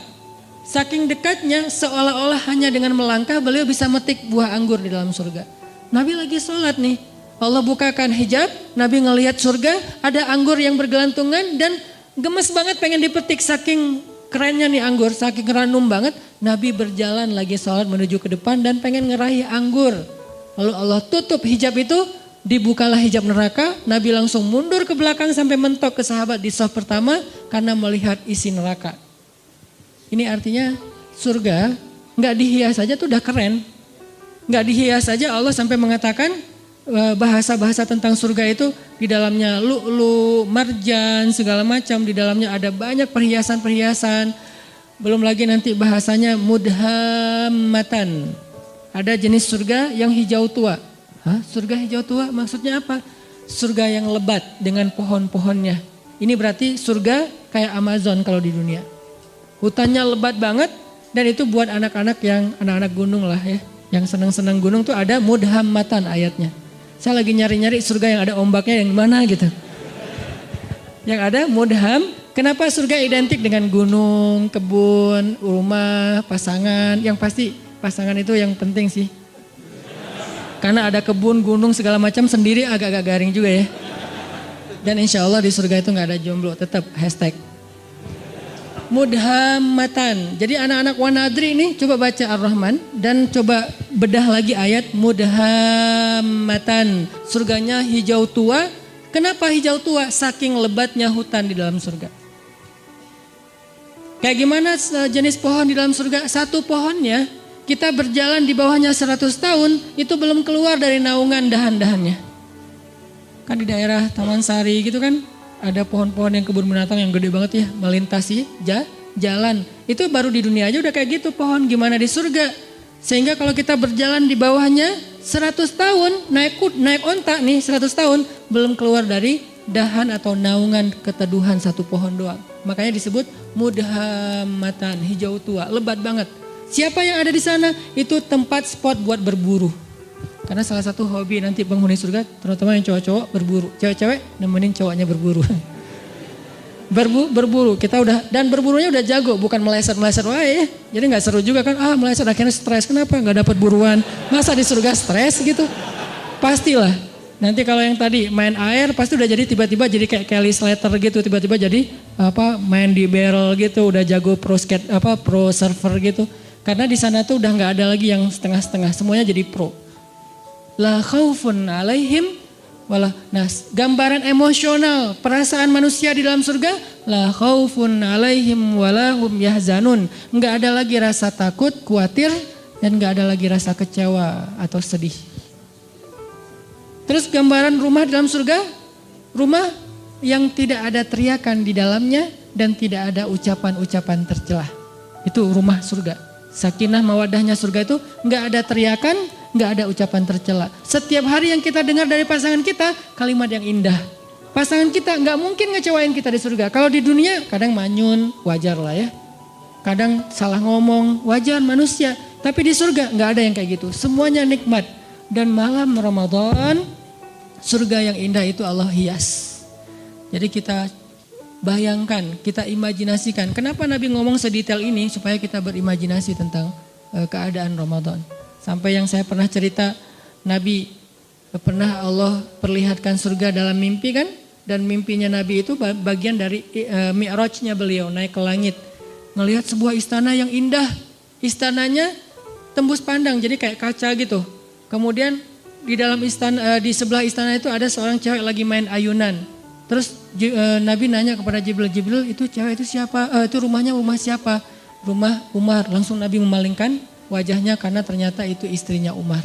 Saking dekatnya seolah-olah hanya dengan melangkah beliau bisa metik buah anggur di dalam surga. Nabi lagi sholat nih, Allah bukakan hijab, Nabi ngelihat surga, ada anggur yang bergelantungan dan gemes banget pengen dipetik saking kerennya nih anggur, saking ranum banget. Nabi berjalan lagi sholat menuju ke depan dan pengen ngeraih anggur. Lalu Allah tutup hijab itu. Dibukalah hijab neraka, Nabi langsung mundur ke belakang sampai mentok ke sahabat di shaf pertama karena melihat isi neraka. Ini artinya surga nggak dihias saja tuh udah keren. Nggak dihias saja Allah sampai mengatakan bahasa-bahasa tentang surga itu di dalamnya lu'lu, marjan, segala macam. Di dalamnya ada banyak perhiasan-perhiasan. Belum lagi nanti bahasanya mudhammatan. Ada jenis surga yang hijau tua. Surga hijau tua maksudnya apa? Surga yang lebat dengan pohon-pohonnya. Ini berarti surga kayak Amazon kalau di dunia. Hutannya lebat banget dan itu buat anak-anak yang anak-anak gunung lah ya. Yang senang-senang gunung tuh ada mudhammatan ayatnya. Saya lagi nyari-nyari surga yang ada ombaknya yang mana gitu. Yang ada mudham. Kenapa surga identik dengan gunung, kebun, rumah, pasangan. Yang pasti pasangan itu yang penting sih. Karena ada kebun, gunung segala macam sendiri agak-agak garing juga ya. Dan insya Allah di surga itu gak ada jomblo, tetap hashtag. Mudhammatan. Jadi anak-anak wanadri ini coba baca Ar-Rahman dan coba bedah lagi ayat mudhammatan. Surganya hijau tua. Kenapa hijau tua? Saking lebatnya hutan di dalam surga. Kayak gimana jenis pohon di dalam surga? Satu pohonnya kita berjalan di bawahnya 100 tahun, itu belum keluar dari naungan dahan-dahannya. Kan di daerah Taman Sari gitu kan, ada pohon-pohon yang kebun binatang yang gede banget ya, melintasi jalan. Itu baru di dunia aja udah kayak gitu pohon, gimana di surga. Sehingga kalau kita berjalan di bawahnya 100 tahun, naik onta nih 100 tahun, belum keluar dari dahan atau naungan keteduhan satu pohon doang. Makanya disebut mudhammatan, hijau tua, lebat banget. Siapa yang ada di sana? Itu tempat spot buat berburu. Karena salah satu hobi nanti penghuni surga, terutama yang cowok-cowok berburu. Cewek-cewek nemenin cowoknya berburu. Berburu, kita udah, dan berburunya udah jago, bukan meleset-meleset wae ya. Jadi gak seru juga kan, meleset akhirnya stres. Kenapa gak dapat buruan? Masa di surga stres gitu? Pastilah. Nanti kalau yang tadi main air pasti udah jadi tiba-tiba jadi kayak Kelly Slater gitu. Tiba-tiba jadi main di barrel gitu, udah jago pro surfer gitu. Karena di sana tuh udah nggak ada lagi yang setengah-setengah, semuanya jadi pro. La khaufun alaihim wala. Nah, gambaran emosional, perasaan manusia di dalam surga, la khaufun alaihim wala hum yahzanun. Nggak ada lagi rasa takut, khawatir, dan nggak ada lagi rasa kecewa atau sedih. Terus gambaran rumah di dalam surga, rumah yang tidak ada teriakan di dalamnya dan tidak ada ucapan-ucapan tercelah. Itu rumah surga. Sakinah mawadahnya surga itu nggak ada teriakan, nggak ada ucapan tercela. Setiap hari yang kita dengar dari pasangan kita kalimat yang indah. Pasangan kita nggak mungkin ngecewain kita di surga. Kalau di dunia kadang manyun, wajar lah ya. Kadang salah ngomong, wajar manusia. Tapi di surga nggak ada yang kayak gitu. Semuanya nikmat. Dan malam Ramadan, surga yang indah itu Allah hias. Jadi kita bayangkan, kita imajinasikan. Kenapa Nabi ngomong sedetail ini? Supaya kita berimajinasi tentang keadaan Ramadan. Sampai yang saya pernah cerita, Nabi pernah Allah perlihatkan surga dalam mimpi kan? Dan mimpinya Nabi itu bagian dari mi'rajnya beliau naik ke langit. Ngelihat sebuah istana yang indah. Istananya tembus pandang jadi kayak kaca gitu. Kemudian di dalam istana, di sebelah istana itu ada seorang cewek lagi main ayunan. Terus Nabi nanya kepada Jibril, itu cewek itu siapa? Itu rumah siapa? Rumah Umar. Langsung Nabi memalingkan wajahnya karena ternyata itu istrinya Umar.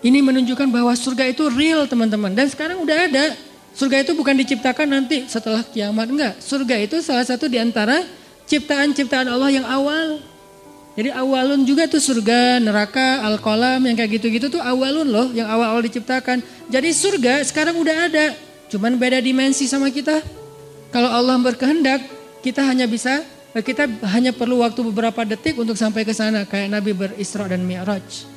Ini menunjukkan bahwa surga itu real teman-teman. Dan sekarang udah ada. Surga itu bukan diciptakan nanti setelah kiamat, enggak. Surga itu salah satu di antara ciptaan-ciptaan Allah yang awal. Jadi awalun juga tuh surga, neraka, al-qalam yang kayak gitu-gitu tuh awalun loh yang awal-awal diciptakan. Jadi surga sekarang udah ada, cuman beda dimensi sama kita. Kalau Allah berkehendak, kita hanya perlu waktu beberapa detik untuk sampai ke sana kayak Nabi berisra dan mi'raj.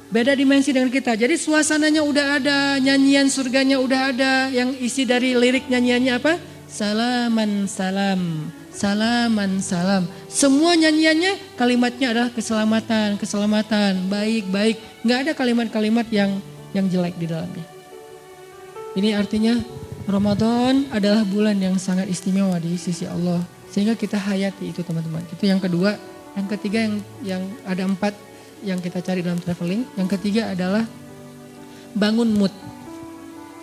Beda dimensi dengan kita. Jadi suasananya udah ada, nyanyian surganya udah ada, yang isi dari lirik nyanyiannya apa? Salaman salam, salaman salam. Semua nyanyiannya kalimatnya adalah keselamatan, keselamatan, baik, baik. Nggak ada kalimat-kalimat yang jelek di dalamnya. Ini artinya Ramadan adalah bulan yang sangat istimewa di sisi Allah. Sehingga kita hayati itu teman-teman. Itu yang kedua. Yang ketiga yang ada 4 yang kita cari dalam traveling. Yang ketiga adalah bangun mood.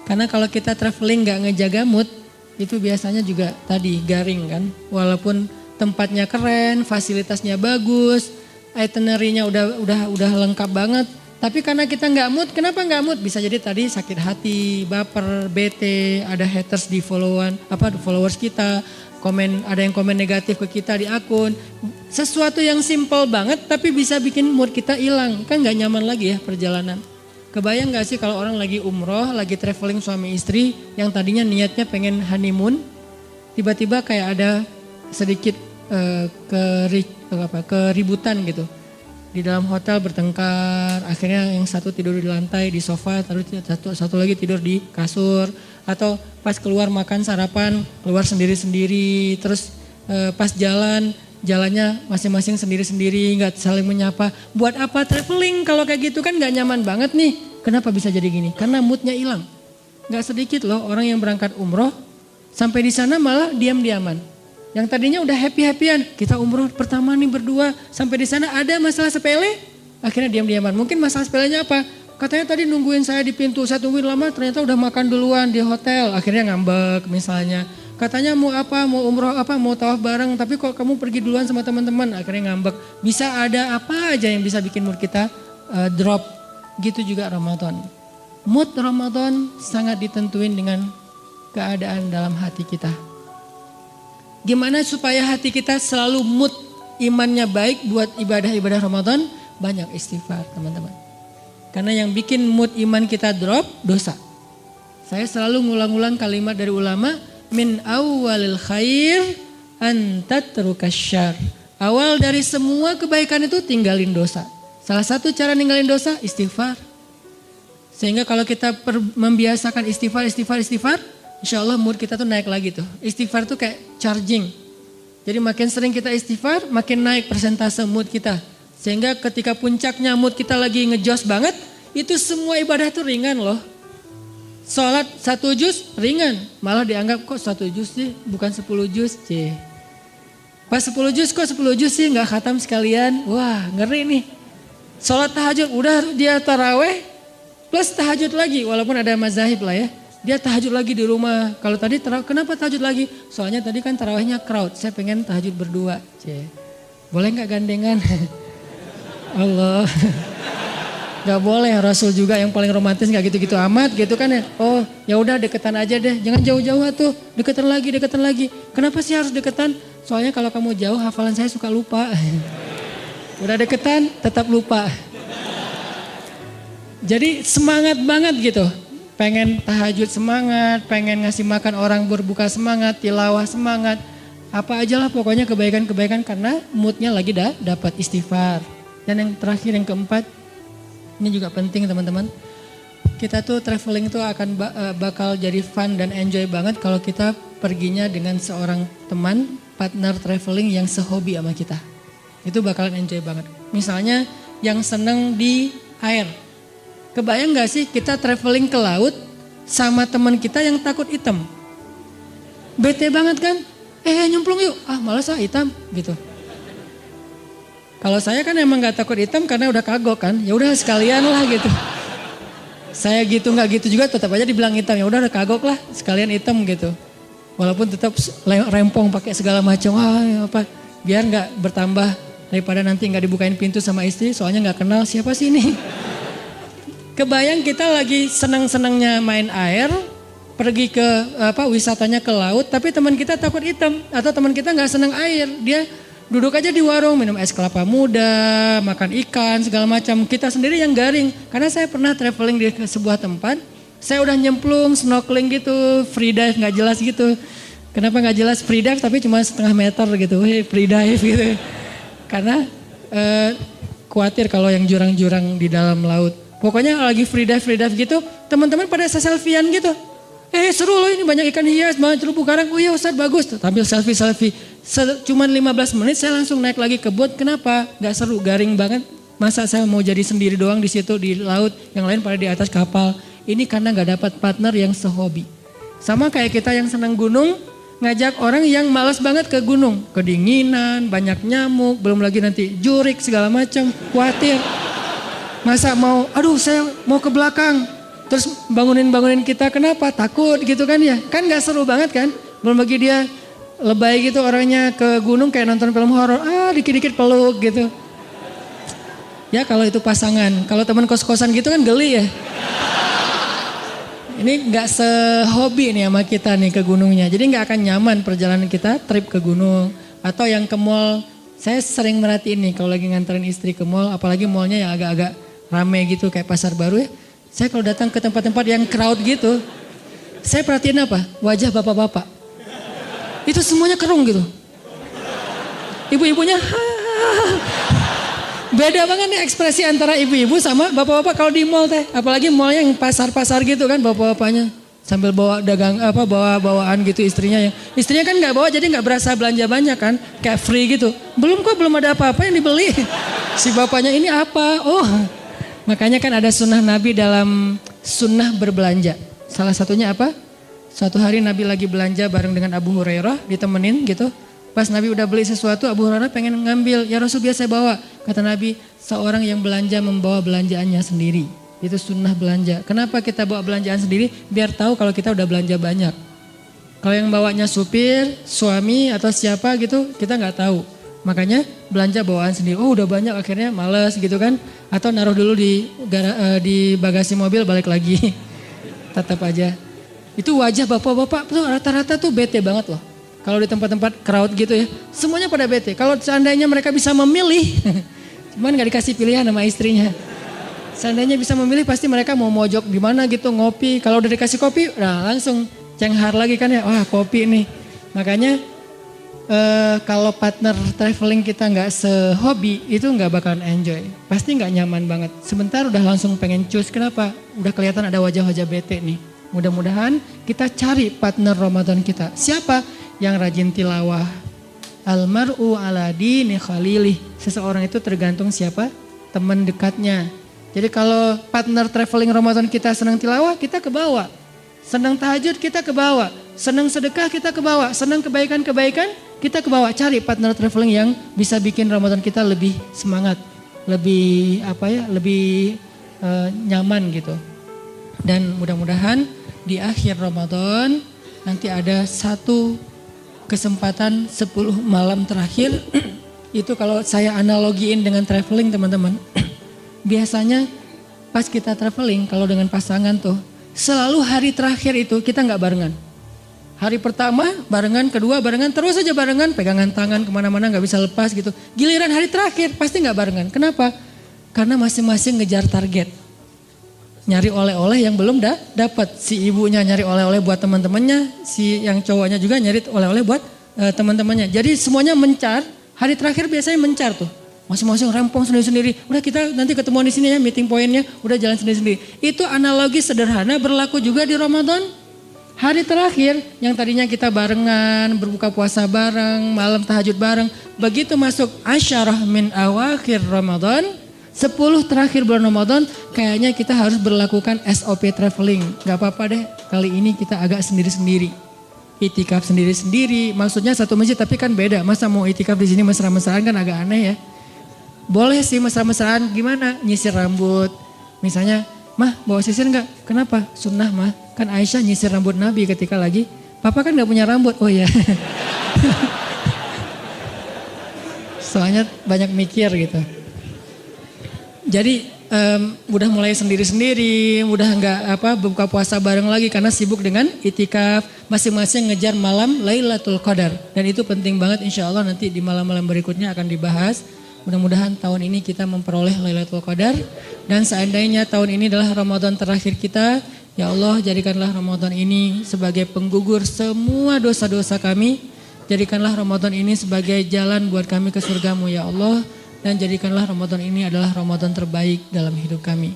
Karena kalau kita traveling gak ngejaga mood, itu biasanya juga tadi garing kan. Walaupun tempatnya keren, fasilitasnya bagus, itinerary-nya udah lengkap banget. Tapi karena kita gak mood, kenapa gak mood? Bisa jadi tadi sakit hati, baper, bete, ada haters di followers kita. Ada yang komen negatif ke kita di akun. Sesuatu yang simple banget tapi bisa bikin mood kita hilang. Kan gak nyaman lagi ya perjalanan. Kebayang gak sih kalau orang lagi umroh, lagi traveling suami istri yang tadinya niatnya pengen honeymoon. Tiba-tiba kayak ada sedikit keributan gitu. Di dalam hotel bertengkar, akhirnya yang satu tidur di lantai di sofa, satu lagi tidur di kasur. Atau pas keluar makan sarapan, keluar sendiri-sendiri, terus pas jalannya masing-masing sendiri-sendiri, gak saling menyapa. Buat apa traveling kalau kayak gitu kan gak nyaman banget nih. Kenapa bisa jadi gini? Karena moodnya hilang. Gak sedikit loh orang yang berangkat umroh, sampai di sana malah diam-diaman. Yang tadinya udah happy-happyan, kita umroh pertama nih berdua, sampai di sana ada masalah sepele, akhirnya diam-diaman. Mungkin masalah sepelenya apa? Katanya tadi nungguin saya di pintu, saya tungguin lama ternyata udah makan duluan di hotel. Akhirnya ngambek misalnya. Katanya mau apa, mau umroh apa, mau tawaf bareng. Tapi kok kamu pergi duluan sama teman-teman, akhirnya ngambek. Bisa ada apa aja yang bisa bikin mood kita drop. Gitu juga Ramadan. Mood Ramadan sangat ditentuin dengan keadaan dalam hati kita. Gimana supaya hati kita selalu mood imannya baik buat ibadah-ibadah Ramadan? Banyak istighfar teman-teman. Karena yang bikin mood iman kita drop, dosa. Saya selalu ngulang-ulang kalimat dari ulama, min awwalil khair an tatrukas syarr. Awal dari semua kebaikan itu tinggalin dosa. Salah satu cara ninggalin dosa, istighfar. Sehingga kalau kita membiasakan istighfar, insya Allah mood kita tuh naik lagi tuh. Istighfar tuh kayak charging. Jadi makin sering kita istighfar, makin naik persentase mood kita. Sehingga ketika puncaknya mood kita lagi ngejos banget, itu semua ibadah tuh ringan loh. Sholat 1 juz ringan, malah dianggap kok 1 juz sih, bukan 10 juz. Pas 10 juz kok 10 juz sih gak khatam sekalian, wah ngeri nih. Sholat tahajud udah dia taraweh plus tahajud lagi, walaupun ada mazahib lah ya. Dia tahajud lagi di rumah. Kalau tadi kenapa tahajud lagi? Soalnya tadi kan tarawehnya crowd, saya pengen tahajud berdua. Boleh gak gandengan? Allah, gak boleh. Rasul juga yang paling romantis gak gitu-gitu amat gitu kan ya. Oh ya udah deketan aja deh, jangan jauh-jauh tuh, deketan lagi. Kenapa sih harus deketan? Soalnya kalau kamu jauh hafalan saya suka lupa. Udah deketan tetap lupa. Jadi semangat banget gitu. Pengen tahajud semangat, pengen ngasih makan orang berbuka semangat, tilawah semangat. Apa aja lah pokoknya kebaikan-kebaikan karena moodnya lagi dapat istighfar. Dan yang terakhir yang keempat, ini juga penting teman-teman. Kita tuh traveling tuh akan bakal jadi fun dan enjoy banget kalau kita perginya dengan seorang teman, partner traveling yang sehobi sama kita. Itu bakalan enjoy banget. Misalnya yang seneng di air. Kebayang gak sih kita traveling ke laut sama teman kita yang takut hitam? Bete banget kan? Nyemplung yuk. Malas hitam gitu. Kalau saya kan emang gak takut hitam karena udah kagok kan. Ya udah sekalian lah gitu. Saya gitu nggak gitu juga tetap aja dibilang hitam. Ya udah kagok lah sekalian hitam gitu. Walaupun tetap rempong pakai segala macam. Biar nggak bertambah daripada nanti nggak dibukain pintu sama istri. Soalnya nggak kenal siapa sih ini. Kebayang kita lagi senang-senangnya main air, pergi ke wisatanya ke laut, tapi teman kita takut hitam atau teman kita nggak senang air, dia duduk aja di warung minum es kelapa muda, makan ikan segala macam. Kita sendiri yang garing, karena saya pernah traveling di sebuah tempat, saya udah nyemplung, snorkeling gitu, free dive nggak jelas gitu. Kenapa nggak jelas free dive tapi cuma setengah meter gitu, free dive gitu. Karena khawatir kalau yang jurang-jurang di dalam laut. Pokoknya lagi free dive gitu, teman-teman pada selfie-an gitu. Seru loh ini banyak ikan hias, banyak terumbu karang. Oh iya Ustaz bagus, tampil selfie. Cuman 15 menit saya langsung naik lagi ke boat. Kenapa? Gak seru, garing banget. Masa saya mau jadi sendiri doang di situ di laut, yang lain pada di atas kapal. Ini karena gak dapat partner yang sehobi. Sama kayak kita yang senang gunung, ngajak orang yang malas banget ke gunung. Kedinginan, banyak nyamuk, belum lagi nanti jurik segala macam, khawatir. Masa saya mau ke belakang, terus bangunin kita, kenapa? Takut gitu kan ya. Kan gak seru banget kan. Belum lagi dia lebay gitu orangnya ke gunung kayak nonton film horor. Dikit-dikit peluk gitu. Ya kalau itu pasangan. Kalau teman kos-kosan gitu kan geli ya. Ini gak sehobi nih sama kita nih ke gunungnya. Jadi gak akan nyaman perjalanan kita trip ke gunung. Atau yang ke mall. Saya sering merhatiin nih kalau lagi nganterin istri ke mall. Apalagi mallnya yang agak-agak rame gitu kayak pasar baru ya. Saya kalau datang ke tempat-tempat yang crowd gitu, saya perhatiin apa? Wajah bapak-bapak. Itu semuanya kerung gitu. Ibu-ibunya, beda banget nih ekspresi antara ibu-ibu sama bapak-bapak kalau di mall teh. Apalagi mallnya yang pasar-pasar gitu kan bapak-bapaknya. Sambil bawa bawaan gitu istrinya kan nggak bawa jadi nggak berasa belanja banyak kan. Kayak free gitu. Belum ada apa-apa yang dibeli. Si bapaknya ini apa? Makanya kan ada sunnah Nabi dalam sunnah berbelanja. Salah satunya apa? Suatu hari Nabi lagi belanja bareng dengan Abu Hurairah, ditemenin gitu. Pas Nabi udah beli sesuatu, Abu Hurairah pengen ngambil. Ya Rasul biasa bawa. Kata Nabi, seorang yang belanja membawa belanjaannya sendiri. Itu sunnah belanja. Kenapa kita bawa belanjaan sendiri? Biar tahu kalau kita udah belanja banyak. Kalau yang bawanya supir, suami atau siapa gitu, kita nggak tahu. Makanya belanja bawaan sendiri. Udah banyak akhirnya males gitu kan. Atau naruh dulu di bagasi mobil balik lagi. Tetap aja. Itu wajah bapak-bapak tuh rata-rata tuh bete banget loh. Kalau di tempat-tempat crowd gitu ya. Semuanya pada bete. Kalau seandainya mereka bisa memilih. Cuman gak dikasih pilihan sama istrinya. Seandainya bisa memilih pasti mereka mau mojok di mana gitu ngopi. Kalau udah dikasih kopi langsung cenghar lagi kan ya. Wah kopi nih. Makanya kalau partner traveling kita nggak sehobi itu nggak bakalan enjoy, pasti nggak nyaman banget. Sebentar udah langsung pengen cus, kenapa? Udah kelihatan ada wajah-wajah bete nih. Mudah-mudahan kita cari partner Ramadan kita. Siapa yang rajin tilawah? Almar'u ala dini khalilih. Seseorang itu tergantung siapa teman dekatnya. Jadi kalau partner traveling Ramadan kita senang tilawah, kita ke bawah. Senang tahajud kita ke bawah. Senang sedekah kita ke bawah. Senang kebaikan-kebaikan kita ke bawah. Cari partner traveling yang bisa bikin Ramadan kita lebih semangat, lebih lebih nyaman gitu. Dan mudah-mudahan di akhir Ramadan nanti ada satu kesempatan 10 malam terakhir. Itu kalau saya analogiin dengan traveling teman-teman. Biasanya pas kita traveling kalau dengan pasangan tuh selalu hari terakhir itu kita nggak barengan. Hari pertama barengan, kedua barengan, terus aja barengan, pegangan tangan kemana-mana nggak bisa lepas gitu. Giliran hari terakhir pasti nggak barengan. Kenapa? Karena masing-masing ngejar target. Nyari oleh-oleh yang belum dapat. Si ibunya nyari oleh-oleh buat teman-temannya, si yang cowoknya juga nyari oleh-oleh buat teman-temannya. Jadi semuanya mencar, hari terakhir biasanya mencar tuh. Masing-masing rempong sendiri-sendiri. Udah kita nanti ketemuan di sini ya meeting pointnya, udah jalan sendiri-sendiri. Itu analogi sederhana berlaku juga di Ramadan. Hari terakhir yang tadinya kita barengan, berbuka puasa bareng, malam tahajud bareng. Begitu masuk asyarah min awakhir Ramadan, 10 terakhir bulan Ramadan, kayaknya kita harus berlakukan SOP traveling. Gak apa-apa deh, kali ini kita agak sendiri-sendiri. Itikaf sendiri-sendiri, maksudnya satu masjid tapi kan beda. Masa mau itikaf di sini mesra-mesraan kan agak aneh ya. Boleh sih mesra-mesraan, gimana? Nyisir rambut, misalnya. Mah bawa sisir enggak? Kenapa? Sunnah mah. Kan Aisyah nyisir rambut Nabi ketika lagi. Papa kan gak punya rambut. Oh iya. Soalnya banyak mikir gitu. Jadi udah mulai sendiri-sendiri. Udah gak buka puasa bareng lagi. Karena sibuk dengan itikaf. Masing-masing ngejar malam Lailatul Qadar. Dan itu penting banget, insya Allah nanti di malam-malam berikutnya akan dibahas. Mudah-mudahan tahun ini kita memperoleh Lailatul Qadar. Dan seandainya tahun ini adalah Ramadan terakhir kita, ya Allah jadikanlah Ramadan ini sebagai penggugur semua dosa-dosa kami. Jadikanlah Ramadan ini sebagai jalan buat kami ke surgamu ya Allah. Dan jadikanlah Ramadan ini adalah Ramadan terbaik dalam hidup kami.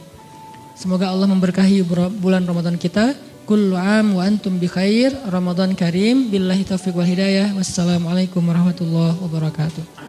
Semoga Allah memberkahi bulan Ramadan kita. Kullu am wa antum bi khair. Ramadan karim. Billahi taufiq wal hidayah. Wassalamualaikum warahmatullahi wabarakatuh.